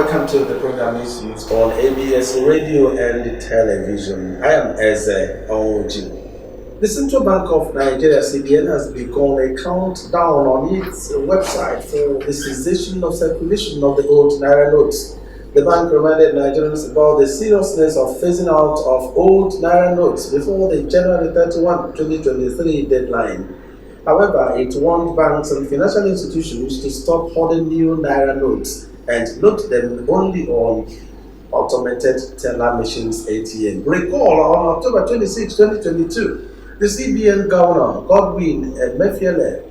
welcome to the program Issues on ABS Radio and Television. I am Eze Onwoji. The Central Bank of Nigeria, CBN, has begun a countdown on its website for the cessation of circulation of the old Naira notes. The bank reminded Nigerians about the seriousness of phasing out of old Naira notes before the January 31, 2023 deadline. However, it warned banks and financial institutions to stop holding new Naira notes and note them only on automated teller machines ATM. Recall, on October 26, 2022, the CBN Governor, Godwin Emefiele,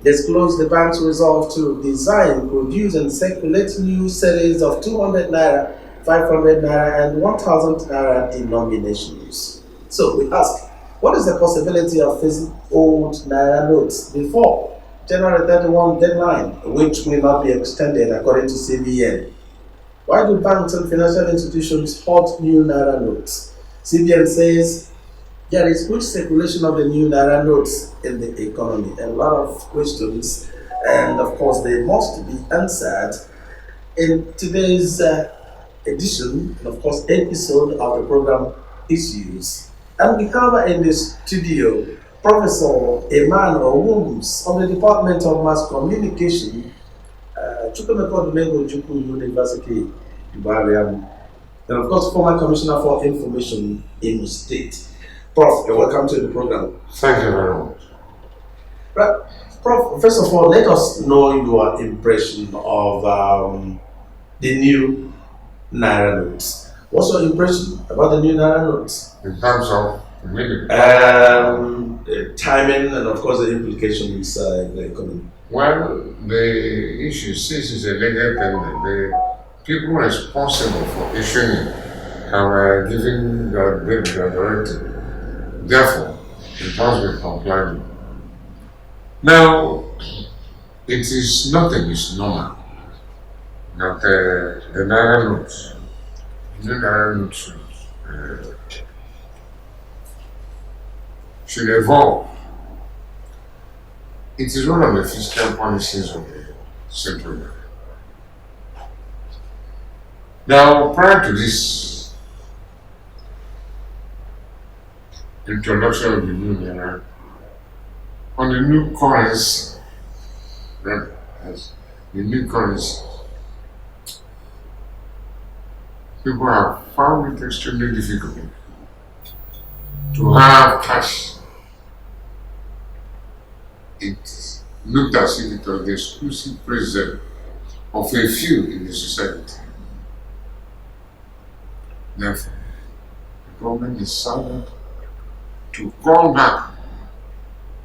disclosed the bank's resolve to design, produce, and circulate new series of 200 Naira, 500 Naira, and 1000 Naira denominations. So we ask, what is the possibility of phasing old Naira notes before January 31 deadline, which will not be extended according to CBN? Why do banks and financial institutions hold new Naira notes? CBN says there is good circulation of the new Naira notes in the economy. A lot of questions, and of course they must be answered in today's edition, and of course episode of the program Issues. And we have in the studio Professor Eman Owums of the Department of Mass Communication, Chukwemeko Ojukwu University, Ibadan, and of course former Commissioner for Information in the state. Prof, you're welcome to the program. Thank you very much. Right. Prof, first of all, let us know your impression of the new Naira notes. What's your impression about the new Naira notes? In terms of timing and of course the implications in the economy. Well, the issue, since it's a legal tender, the people responsible for issuing it have given the directive. Therefore, it must be complied with. Now, it is nothing is normal that the Naira notes, should evolve. It is one of the fiscal policies of the central bank. Now, prior to this introduction of the new Naira, on the new currency, people have found it extremely difficult to have cash. It looked as if it was the exclusive preserve of a few in the society. Therefore, the government decided to call back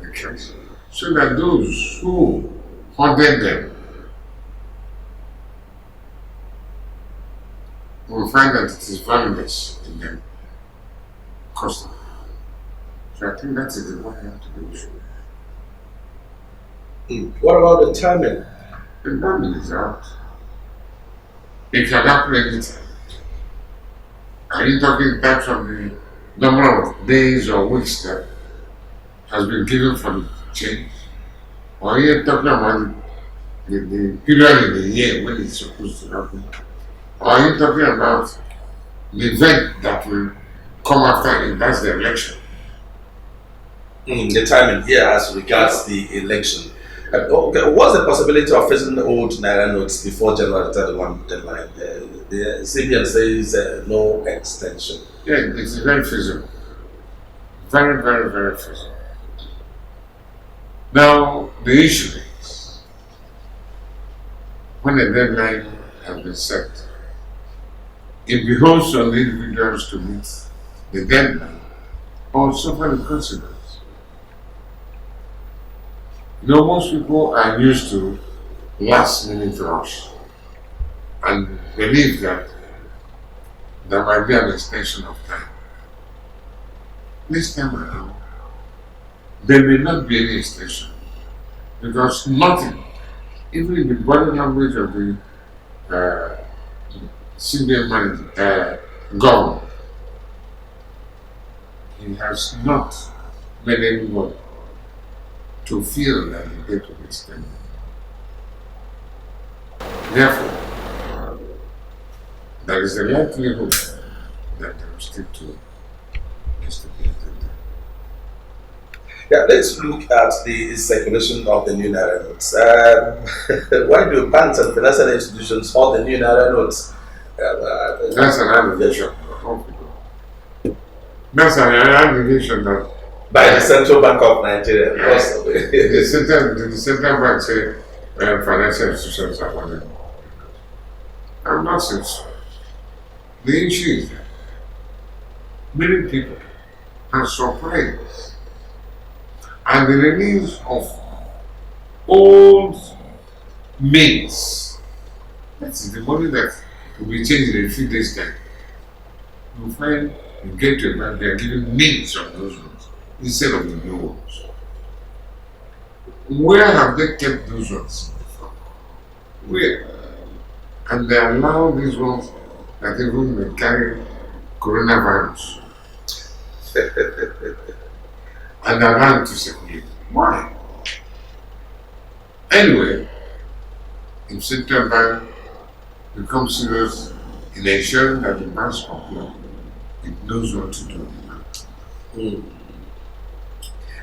the cash so that those who hoarded them will find that it is valueless in them custom. So I think that is the one you have to do. What about the timing? The timing is out. If you are calculating it, are you talking in terms of the number of days or weeks that has been given for the change? Or are you talking about the period in the year when it's supposed to happen? Or are you talking about the event that will come after it, that's the election? The timing here as regards the election. Okay, what's the possibility of phasing the old Naira notes before January 31 deadline? The CBN says no extension. Yeah, it's very feasible. Very, very, very feasible. Now, the issue is, when the deadline has been set, it behoves on the individuals to meet the deadline or suffer the consequence. You know, most people are used to last-minute rush and believe that there might be an extension of time. This time around, there may not be any extension because nothing, even in the body language of the CBN government, he has not made anyone to feel that the date will be extended. Therefore, there is a likelihood that they will stick to STP. Yeah, let's look at the circulation of the new Naira notes. Why do banks and financial institutions hold the new Naira notes? That's an allegation. That's an allegation that By the Central Bank of Nigeria. Because the central bank say financial institutions are holding. I'm not saying so. The issue is that many people are surprised at the release of old mails. That's the money that will be changed in a few days' time. You find you get to a bank, they are giving mails of those ones instead of the new ones. Where have they kept those ones from? Where? And they allow these ones that even may carry coronavirus and allow it to circulate. Why? Anyway, if central bank becomes serious in ensuring that the mass popular it knows what to do. Hmm.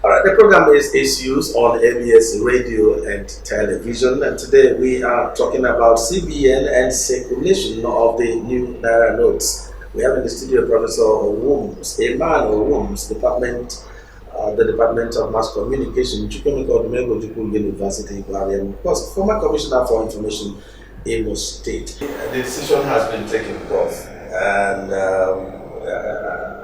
All right, the program is issues on ABS radio and television, and today we are talking about CBN and circulation of the new Naira notes. We have in the studio Professor Wooms, a man of Wooms, the Department of Mass Communication, Chukwemeka Odumegwu Ojukwu University, Ibadan, and of course, former Commissioner for Information, Imo State. The decision has been taken, Prof, and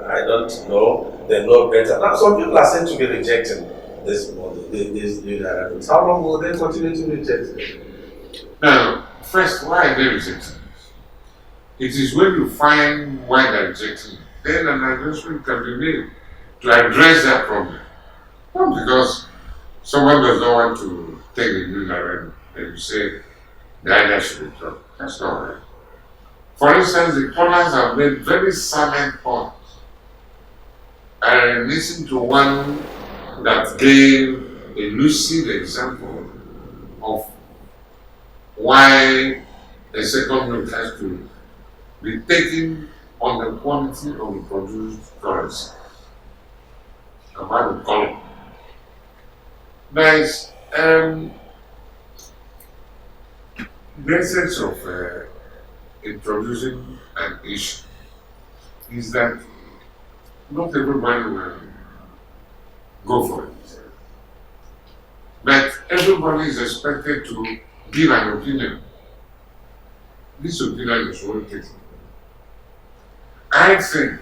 I don't know. They know better. Now, some people are saying to be rejecting this model, this new narratives. How long will they continue to reject it? Now, first, why are they rejecting it? It is when you find why they're rejecting it, then an adjustment can be made to address that problem. Not because someone does not want to take the new narrative and you say the idea should be dropped. That's not right. For instance, the callers have made very salient points. I listened to one that gave a lucid example of why a second milk has to be taken on the quantity of the produced currency. About the color. There is the essence of introducing an issue is that not everybody will go for it. But everybody is expected to give an opinion. This opinion is worth taking. I think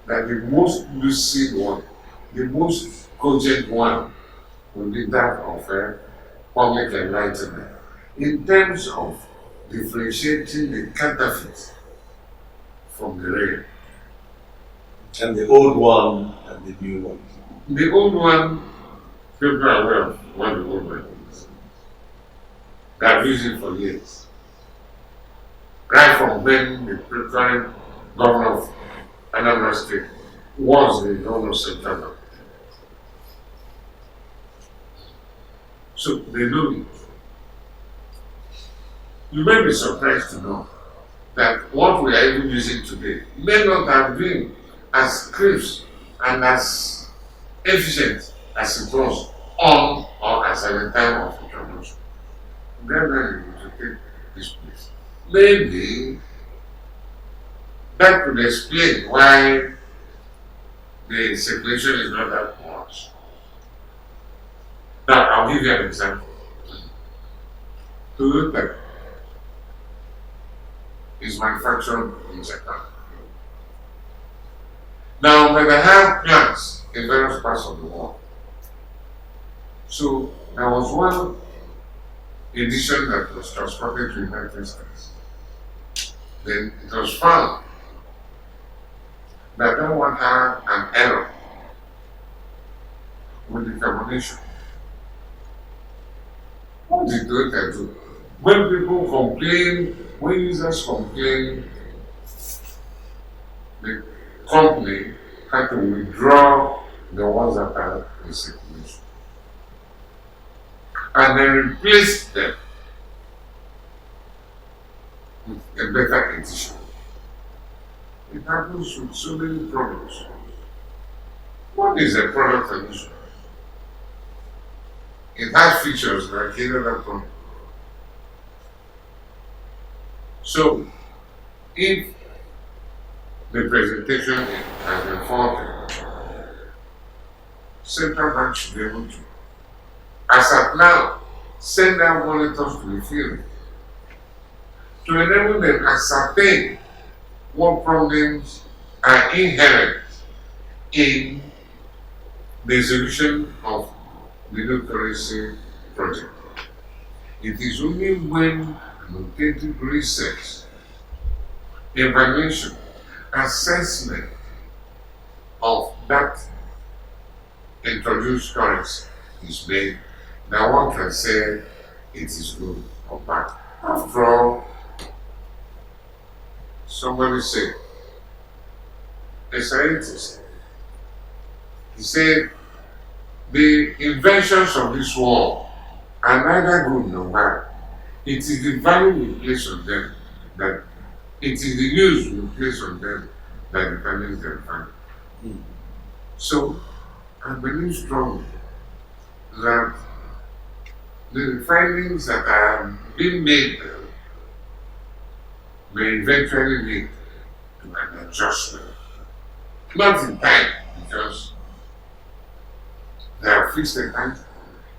that the most lucid one, the most cogent one, will be that of public enlightenment in terms of differentiating the counterfeit from the real. And the old one and the new one. The old one, people are aware of what the old one is. They have used it for years. Right from when the current governor of Anambra State was the governor of Central Bank. So they know it. You may be surprised to know that what we are even using today may not have been as crisp and as efficient as it was on or as at the time of introduction. Then we to take this place. Maybe that could explain why the circulation is not that much. Now, I'll give you an example. Toyota is manufactured in Japan. Now, but they have plants in various parts of the world. So, there was one edition that was transported to the United States. Then it was found that that one had an error with the carbonation. What did Toyota do? When people complain, when users complain, the company had to withdraw the ones that are in circulation and then replace them with a better edition. It happens with so many products. What is a product solution? It has features like any other product. So, if the presentation has been faulty, central bank should be able to, as at now, send out monitors to the field to enable them to ascertain what problems are inherent in the solution of the new currency project. It is only when an authentic research, evaluation, assessment of that introduced currency is made that one can say it is good or bad. After all, somebody said, a scientist, he said, the inventions of this world are neither good nor bad. It is the value we place on them that it is the use we place on them that determines their value. So I believe strongly that the findings that are being made may eventually lead to an adjustment. Not in time, because they have fixed the time.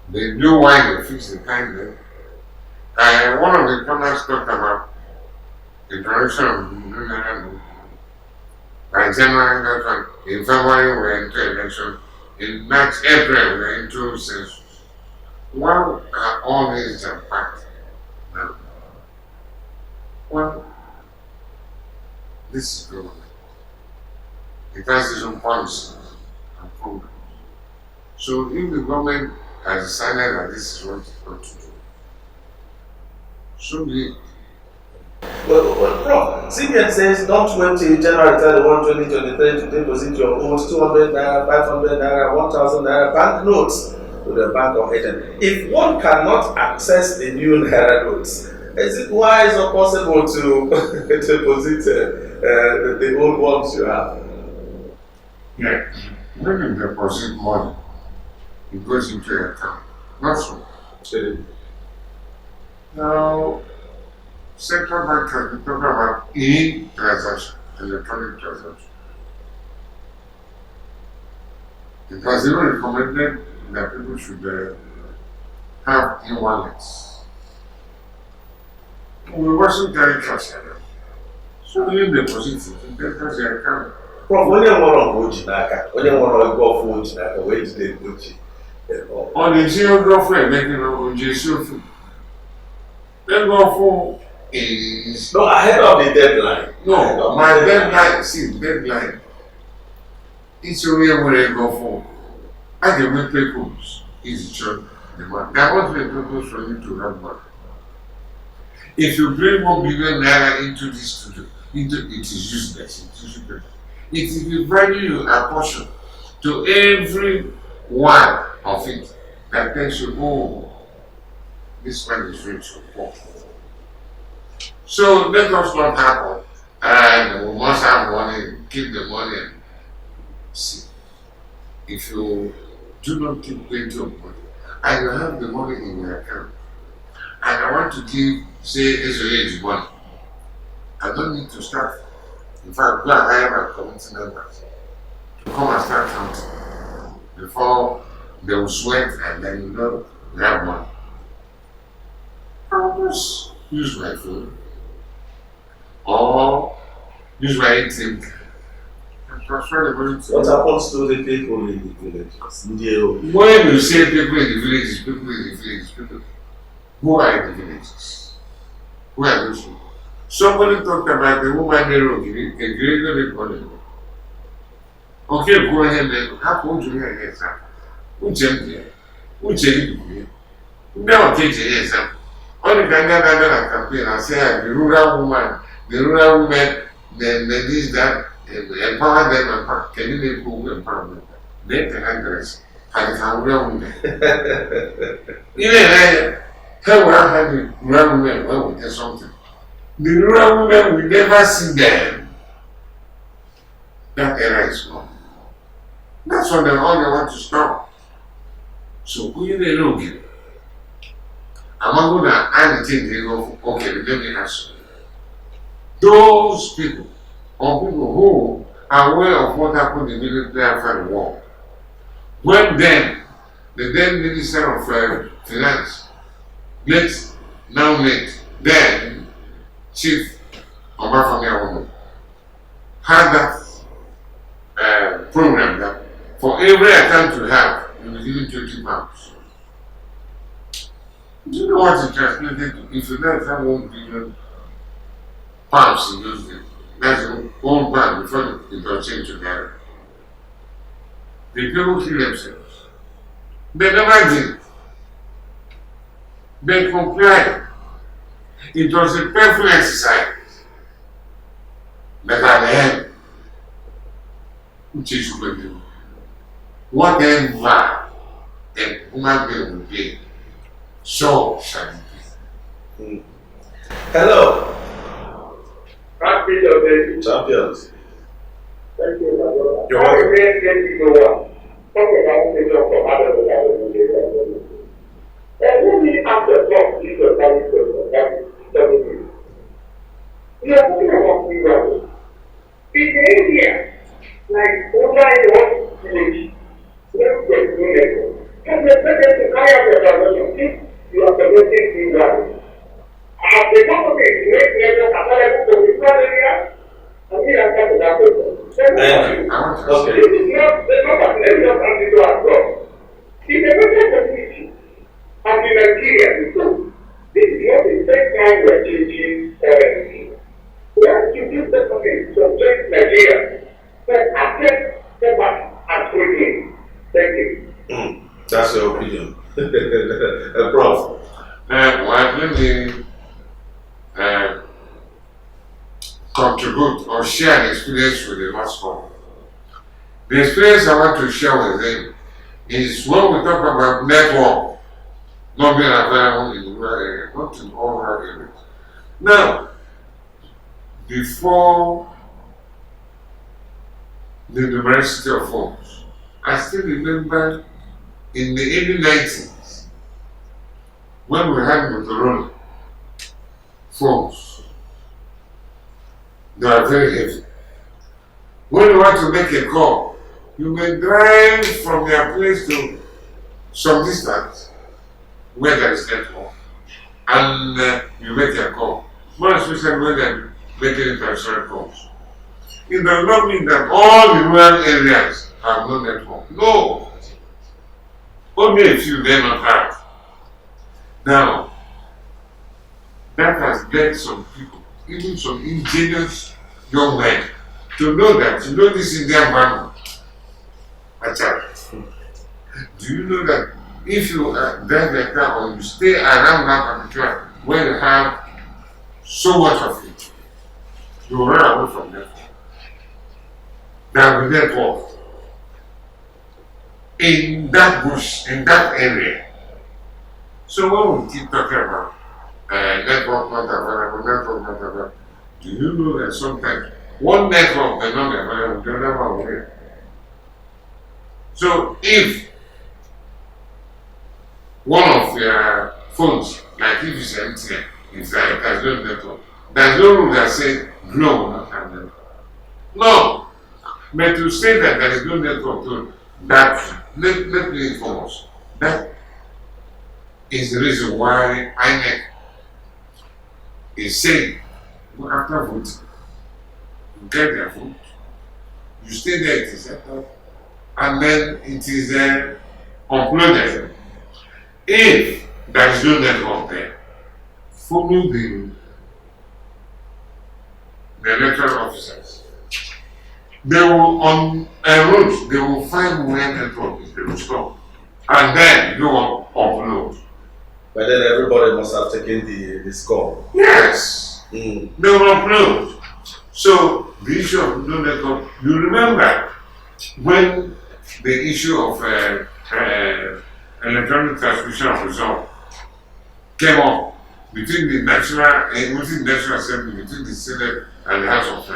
They know why they fixed the time there. One of the comments talked about the direction of the new Naira. By January, that one, in February, we're into election. In March, April, we're into census. Why are all these packed now? Well, this is government. It has its own policies and programs. So if the government has decided that this is what it's going to do, so be it. Well, Prof, CBN says don't wait till January 31, 2023 to deposit your old 200 naira, 500 naira, 1000 naira banknotes to the Bank of Eden. If one cannot access the new naira notes, is it wise or possible to deposit the old ones you have? Yeah, when you deposit money, it goes into your account. Not so. Okay. Now, central bank has been talking about e-transaction, electronic transaction. It has even recommended that people should have e-wallets. We wasn't carry cash around. So you deposit it in your account. Prof, onye nwere ọgụ ji n'aka, onye nwere ego ọfụ ji n'aka, wee jide ego ji. Ọ na-eji ego ọfụ eme na o ji esi ofu. Ego ọfụ is no ahead of the deadline. No, my deadline, see, deadline. It's only nwere ego ọfụ. A ga-enwe papers iji chọọ the money. There won't be papers for you to have money. If you bring 1 billion naira into this studio, it is useless. It is useless. It is the value you apportion to every one of it that tells you, oh, this one is rich or poor. So let us not happen, and we must have money, keep the money. And see, if you do not keep plenty of money, and you have the money in your account, and I want to give, say, SOH money, I don't need to start. In fact, go and hire my community members to come and start counting before they will sweat and then you have money. I'll just use my phone or use my ATM card and transfer the money to What happens to the people in the villages? When you say people in the villages, people who are in the villages? Who are those people? Somebody talked about the woman Naira, a greater money. Okay, go ahead and how could you hear an example? Who's empty? Who's empty? Never take an example. Only can get another campaign and say the rural woman, then this, that, empower them, can you make who empower them? They can address and can rural women. Even I, how will I have the rural women when we get something? The rural women will never see them. That era is gone. That's what all they want to stop. So who you they look at? I'm gonna anything they go, okay, let me ask you. Those people, or people who are aware of what happened immediately after the war, when then the then Minister of Finance, now late, then Chief Obafemi had that program that for every account you have, you will give you 20 pounds. Do you know what it translated to? If you don't have 1 billion pounds in those days, that's the old bank before it was changed to Naira. The people kill themselves. They never did. They complied. It was a painful exercise. But at the end, which is going to do? Whatever a human being will be, so shall it be. Hello, Happy birthday. champions. Thank you, my brother. You're I welcome. remain ready to go on. Talk about the job from others. Let me ask the talk this was very good. That is you. We are talking about free value. In India, like over in one village, let's get new network. Can the president to carry out the transaction if you are presenting free value? As the government make network available to rural areas, and we are talking about it. Thank you. Okay. This is not the number. Let me just ask you to ask God. In the local community, and in Nigeria, this is not the first time we are changing anything. We have to use the money to change Nigeria, but accept the back and trade. Thank you. That's your opinion. Prof. Well, let me contribute or share an experience with the last call. The experience I want to share with them is when we talk about network not being available in the rural area, not in all rural areas. Now, before the diversity of phones, I still remember in the early 90s when we had Motorola phones. They are very heavy. When you want to make a call, you may drive from your place to some distance where there is network and you make a call. More especially when they're making international calls. It does not mean that all the rural areas have no network. No. Only a few may not have. Now, that has led some people, even some ingenious young men, to know that, this Indian bank, do you know that if you drive a car or you stay around that particular where you have so much of it, you will run away from that. There will be network in that bush, in that area. So when we keep talking about network not available, do you know that sometimes one network may not be available, the other one will? So if one of your phones, like if it's MTN, if there has no network, there's no rule that says Glo will not have network. No. But to say that there is no network, that let me inform us. That is the reason why INEC is saying, after voting, you get their vote, you stay there, it is set up, and then it is uploaded. If there is no network there, follow the electoral officers. They will, on a route, they will find where network is, they will stop, and then you will upload. But then everybody must have taken the score. Yes, they will upload. So the issue of no network, you remember when the issue of electronic transmission of result came up between the National Assembly, between the Senate and the House of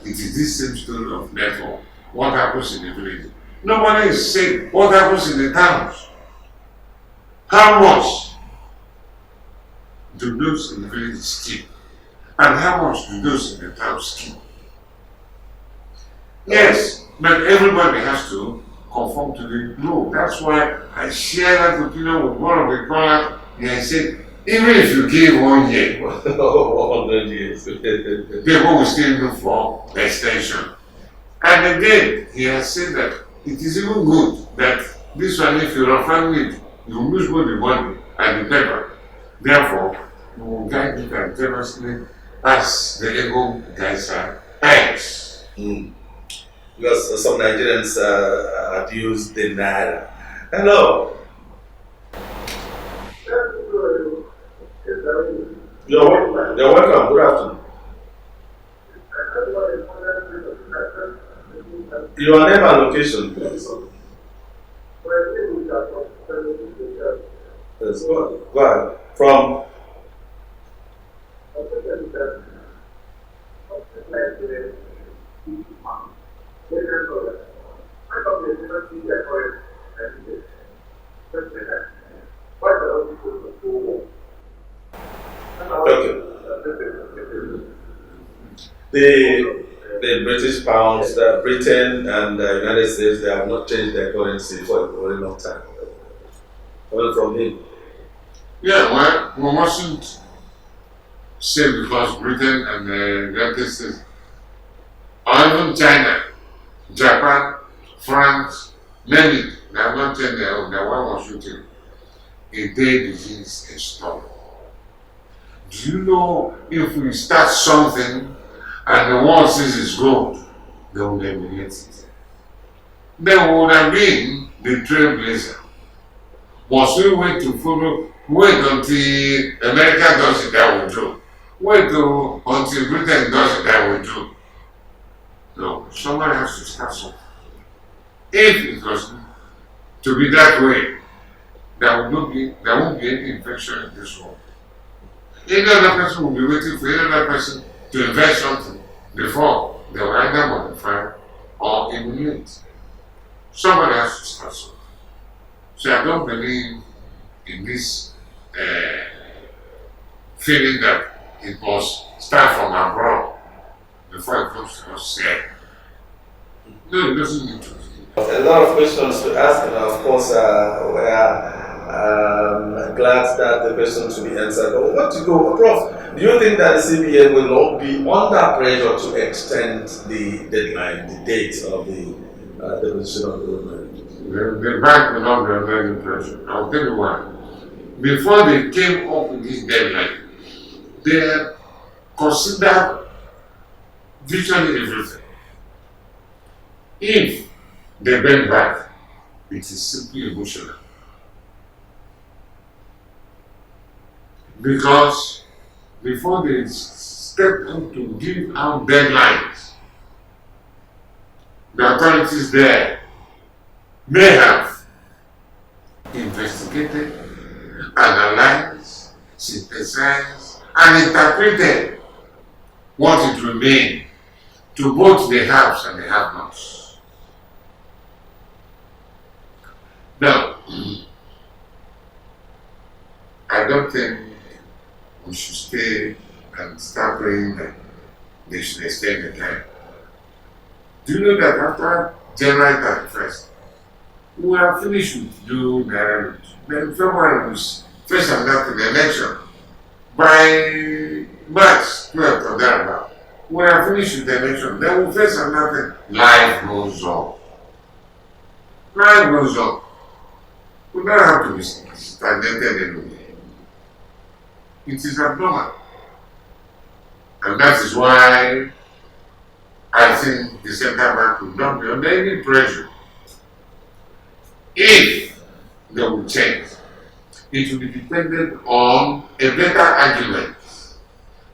it is this same story of network. What happens in the village? Nobody is saying what happens in the towns. How much do those in the village keep? And how much do those in the towns keep? Yes, but everybody has to conform to the law. That's why I share that opinion with one of the callers, and I said, even if you give 1 year, 100 years. people will still look for extension. And again, he has said that it is even good that this one, if you refund it, you lose both the money and the paper. Therefore, you will guide it continuously as the ego guys are eggs. Because some Nigerians abuse the Naira. Hello. You're welcome. You're welcome. Good afternoon. Your name and location, please. Yes, go ahead. From okay. The British pounds, Britain and the United States, they have not changed their currency for a very long time. Well, from him. Yeah, well, we mustn't say because Britain and the United States, or even China, Japan, France, name it, they have not changed their own. Their one was shooting. A day begins a storm. Do you know if we start something and the world says it's gold, they will eliminate it. Then we would have been the trailblazer. Must we wait until America does it, that will do. Until Britain does it, that will do. No, somebody has to start something. If it was to be that way, there won't be any infection in this world. Any other person will be waiting for any other person to invent something before they will either modify or eliminate. Somebody has to start something. So I don't believe in this feeling that it must start from abroad before it comes to us here. No, it doesn't need to. A lot of questions to ask, and of course, we are glad that the questions will be answered. But what to go, Prof? Do you think that the CBN will not be under pressure to extend the deadline, the date of the decision of the government? The bank will not be under any pressure. I'll tell you why. Before they came up with this deadline, they had considered virtually everything. If they went back, it is simply emotional. Because before they stepped up to give out deadlines, the authorities there may have investigated, analyzed, synthesized, and interpreted what it will mean to both the haves and the have-nots. Now, I don't think we should stay and start praying that they should extend the time. Do you know that after January 31st, we are finished with do Naira? Then February was first and after the election. By March 12th or thereabout, we are finished with the election. Then we face another. Life goes on. Life goes on. We don't have to be stagnated anymore. It is abnormal. And that is why I think the central bank will not be under any pressure. If they will change, it will be dependent on a better argument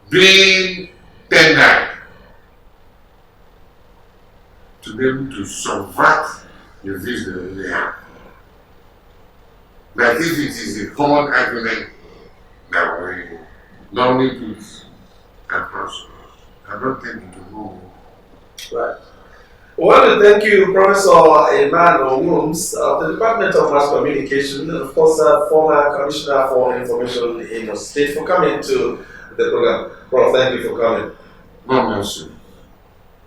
being tendered to be able to subvert the views that they have. That if it is a common argument that we normally put across, I don't think it will go Right. We want to thank you, Professor Emmanuel Wooms of the Department of Mass Communication, and of course, former Commissioner for Information in the state, for coming to the program. Prof, thank you for coming. God bless you.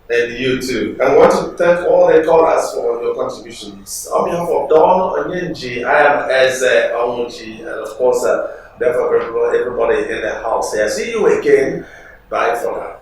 And you too. I want to thank all the callers for your contributions. On behalf of Don Onyenji, I am Eze Onyenji, and of course, therefore, everybody in the house here. See you again. Bye for now.